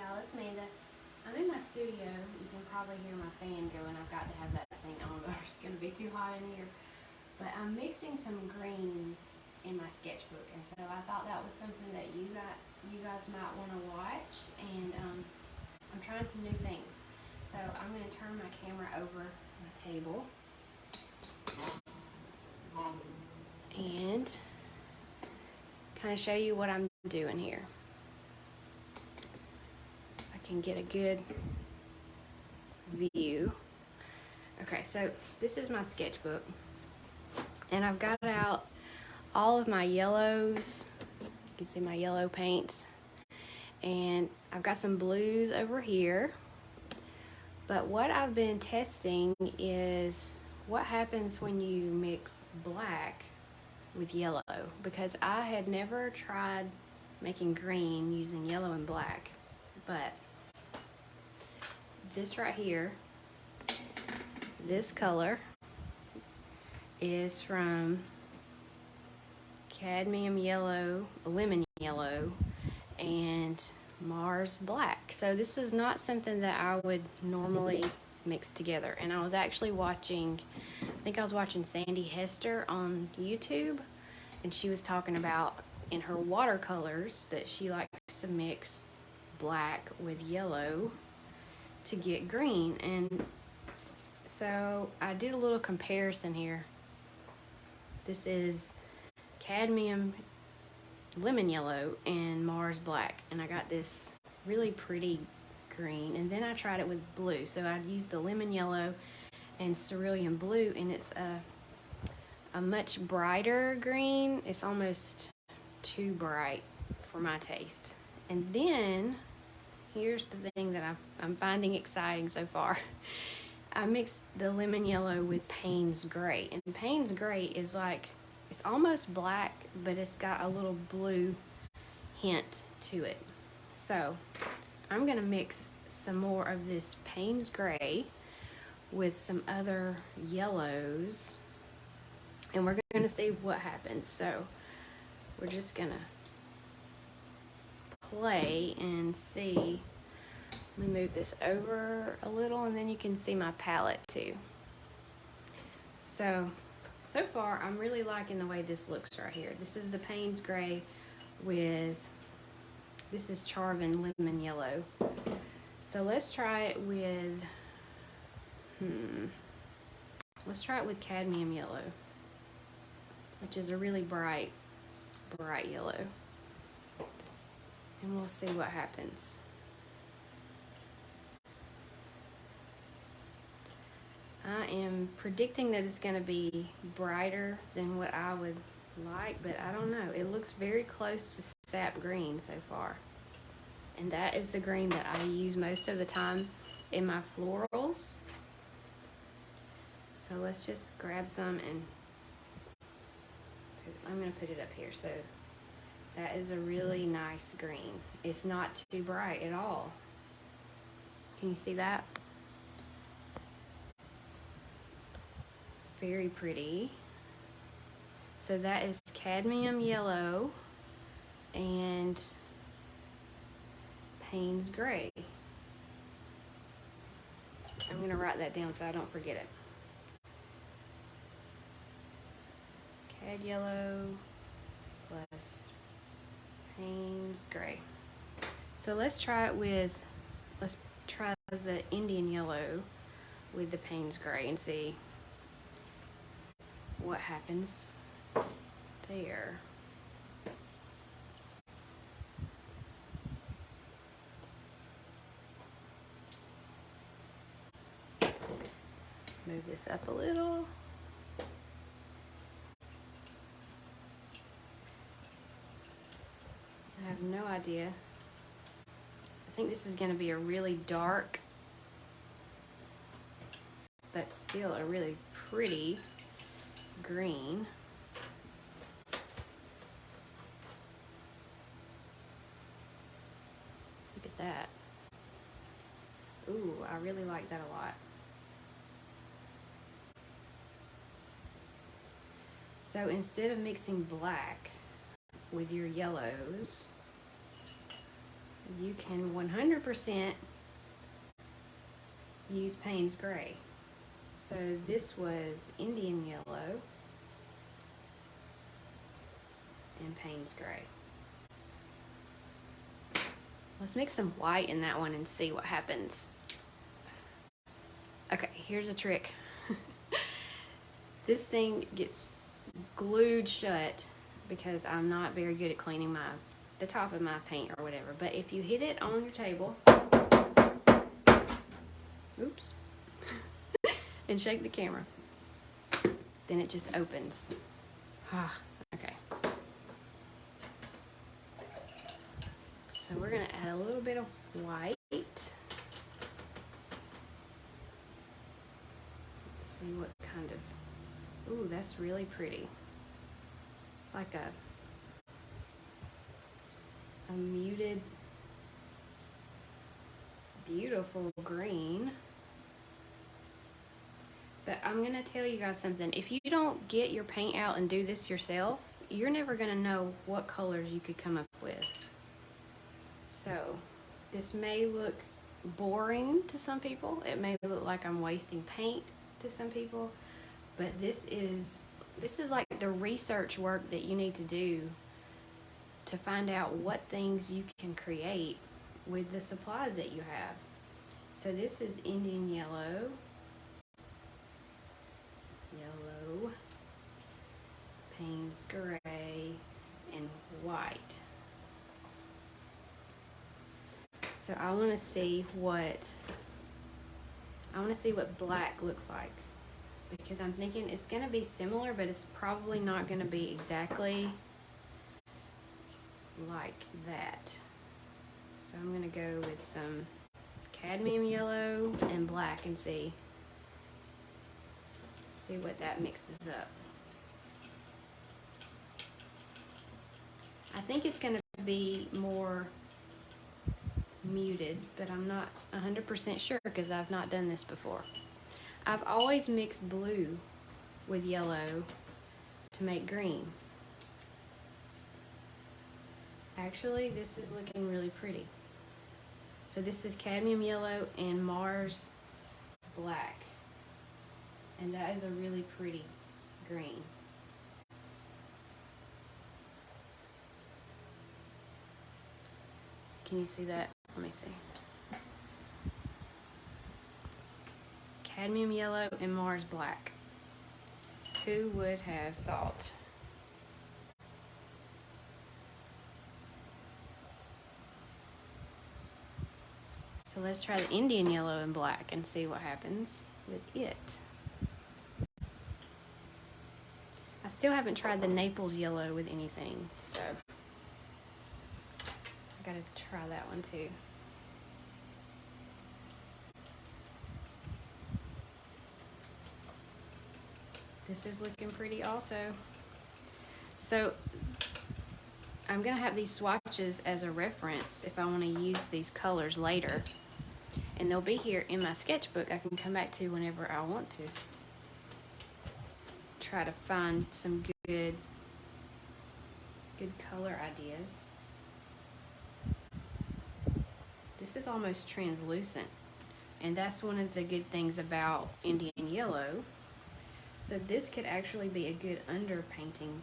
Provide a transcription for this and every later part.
y'all, it's Amanda. I'm in my studio. You can probably hear my fan going. I've got to have that thing on or it's going to be too hot in here. But I'm mixing some greens in my sketchbook, and so I thought that was something that you guys might want to watch. And I'm trying some new things. So I'm going to turn my camera over my table and kind of show you what I'm doing here. If I can get a good view. Okay, so this is my sketchbook, and I've got out all of my yellows. You can see my yellow paints, and I've got some blues over here. But what I've been testing is what happens when you mix black with yellow, because I had never tried making green using yellow and black, but this right here, this color is from cadmium yellow, lemon yellow, and Mars black. So this is not something that I would normally mix together. And I was actually watching, I think I was watching Sandy Hester on YouTube, and she was talking about in her watercolors that she likes to mix black with yellow to get green. And so I did a little comparison here. This is cadmium lemon yellow and Mars black, and I got this really pretty green, and then I tried it with blue. So I used the lemon yellow and cerulean blue, and it's a much brighter green. It's almost too bright for my taste. And then here's the thing that I'm finding exciting so far. I mixed the lemon yellow with Payne's gray, and Payne's gray is like, it's almost black, but it's got a little blue hint to it. So I'm gonna mix some more of this Payne's gray with some other yellows, and we're gonna see what happens. So we're just gonna play and see. Let me move this over a little, and then you can see my palette too. So far, I'm really liking the way this looks right here. This is the Payne's gray with, this is Charvin lemon yellow. So let's try it with, let's try it with cadmium yellow, which is a really bright yellow. And we'll see what happens. I am predicting that it's going to be brighter than what I would like, but I don't know. It looks very close to sap green so far. And that is the green that I use most of the time in my florals. So let's just grab some, and I'm going to put it up here. So that is a really nice green. It's not too bright at all. Can you see that? Very pretty. So that is cadmium yellow and Payne's gray. I'm going to write that down so I don't forget it. Cad yellow plus Payne's gray. So let's try the Indian yellow with the Payne's gray and see what happens there. Move this up a little. I have no idea. I think this is going to be a really dark, but still a really pretty green. Look at that. Ooh, I really like that a lot. So instead of mixing black with your yellows, you can 100% use Payne's Gray. So this was Indian Yellow and Payne's Gray. Let's mix some white in that one and see what happens. Okay, here's a trick. This thing gets glued shut because I'm not very good at cleaning the top of my paint or whatever. But if you hit it on your table, oops, and shake the camera, then it just opens. Okay. So we're gonna add a little bit of white. Let's see what kind of, ooh, that's really pretty. It's like a muted, beautiful green. But I'm gonna tell you guys something. If you don't get your paint out and do this yourself, you're never gonna know what colors you could come up with. So this may look boring to some people. It may look like I'm wasting paint to some people, but this is like the research work that you need to do to find out what things you can create with the supplies that you have. So this is Indian Yellow, Payne's Gray, and white. So I want to see what black looks like, because I'm thinking it's going to be similar, but it's probably not going to be exactly like that. So I'm going to go with some cadmium yellow and black and see what that mixes up. I think it's going to be more muted, but I'm not 100% sure because I've not done this before. I've always mixed blue with yellow to make green. Actually, this is looking really pretty. So this is cadmium yellow and Mars black. And that is a really pretty green. Can you see that? Let me see. Cadmium yellow and Mars black. Who would have thought? So let's try the Indian yellow and black and see what happens with it. I still haven't tried the Naples yellow with anything, so I gotta try that one too. This is looking pretty also. So I'm gonna have these swatches as a reference if I want to use these colors later, and they'll be here in my sketchbook I can come back to whenever I want to. Try to find some good color ideas. This is almost translucent, and that's one of the good things about Indian yellow. So this could actually be a good underpainting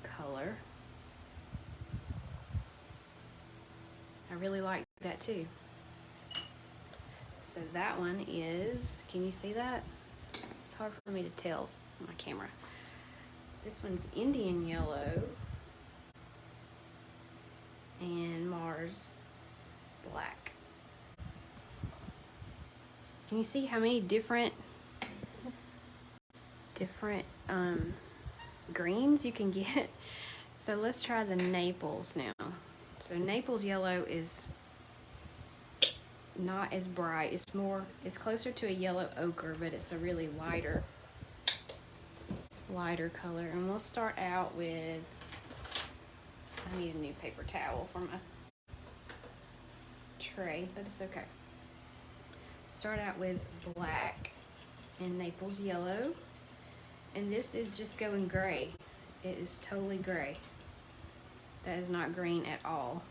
color. I really like that too. So that one is, can you see that? It's hard for me to tell on my camera. This one's Indian yellow and Mars black. Can you see how many different greens you can get? So let's try the Naples now. So Naples yellow is not as bright. It's closer to a yellow ochre, but it's a really lighter color. And we'll start out with, I need a new paper towel for my tray, but it's okay. Start out with black and Naples yellow. And this is just going gray. It is totally gray. That is not green at all.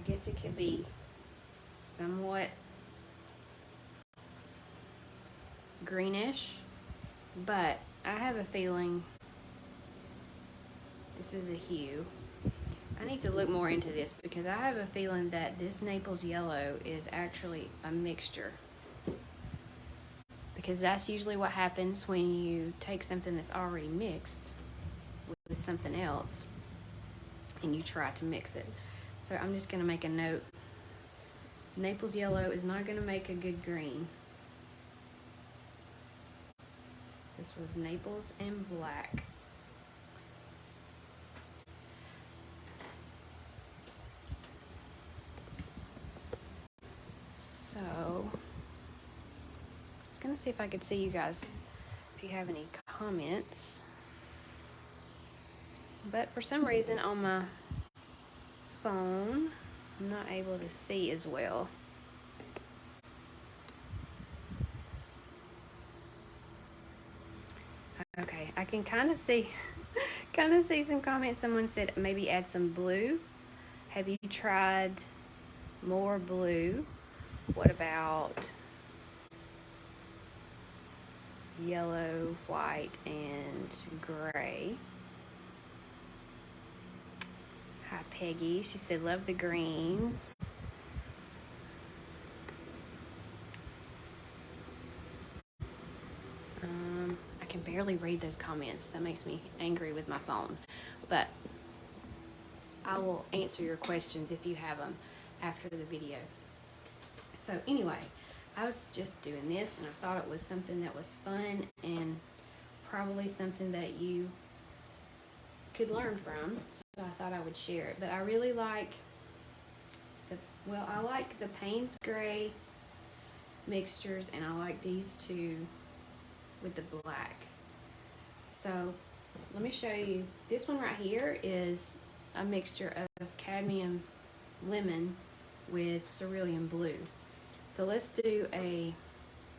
guess it could be somewhat greenish, but I have a feeling this is a hue. I need to look more into this because I have a feeling that this Naples yellow is actually a mixture, because that's usually what happens when you take something that's already mixed with something else and you try to mix it. So I'm just going to make a note. Naples yellow is not going to make a good green. This was Naples and black. So, I was going to see if I could see you guys, if you have any comments. But for some reason on my phone, I'm not able to see as well. Okay, I can kind of see some comments. Someone said maybe add some blue. Have you tried more blue? What about yellow, white, and gray? Hi, Peggy. She said, love the greens. I can barely read those comments. That makes me angry with my phone. But I will answer your questions if you have them after the video. So anyway, I was just doing this and I thought it was something that was fun and probably something that you could learn from. So I thought I would share it. But I really like I like the Payne's Gray mixtures, and I like these two with the black. So let me show you. This one right here is a mixture of cadmium lemon with cerulean blue. So let's do a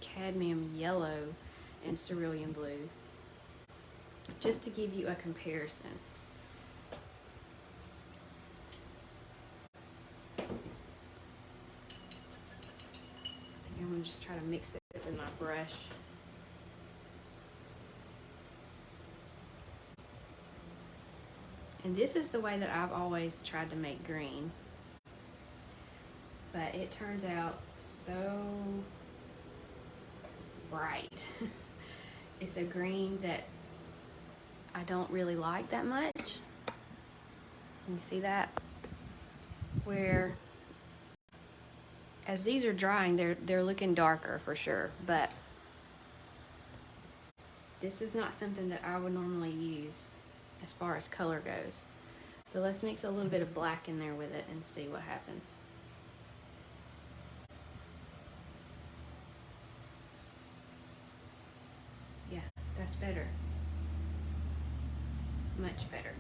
cadmium yellow and cerulean blue just to give you a comparison. I think I'm going to just try to mix it with my brush. And this is the way that I've always tried to make green. But it turns out so bright. It's a green that I don't really like that much. You see that? Where as these are drying, they're looking darker for sure, but this is not something that I would normally use as far as color goes. But let's mix a little bit of black in there with it and see what happens. Yeah, that's better. Much better.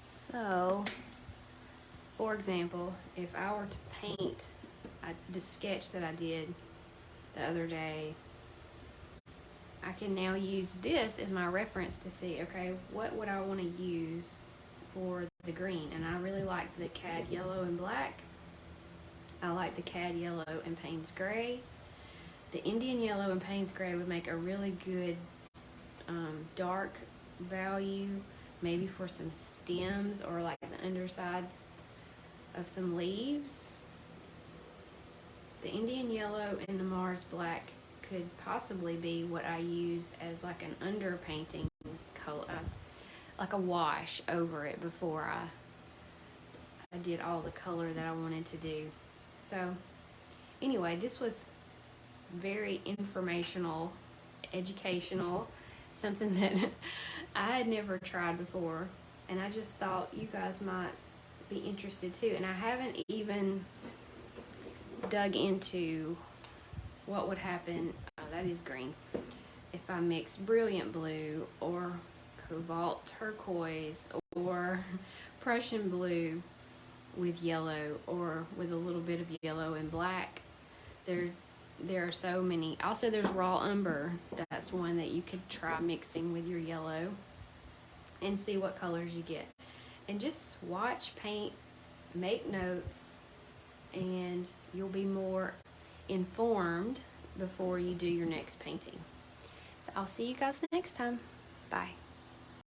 So, for example, if I were to paint the sketch that I did the other day, I can now use this as my reference to see, okay, what would I want to use for the green? And I really like the cad yellow and black. I like the cad yellow and Payne's Gray. The Indian yellow and Payne's Gray would make a really good dark value, maybe for some stems or like the undersides of some leaves. The Indian yellow and the Mars black could possibly be what I use as like an underpainting color, like a wash over it before I did all the color that I wanted to do. So anyway, this was very informational, educational, something that I had never tried before, and I just thought you guys might be interested too. And I haven't even dug into what would happen, that is green, if I mix brilliant blue or cobalt turquoise or Prussian blue with yellow or with a little bit of yellow and black. there are so many. Also, there's raw umber. That's one that you could try mixing with your yellow and see what colors you get. And just watch paint, make notes, and you'll be more informed before you do your next painting. So I'll see you guys next time. Bye.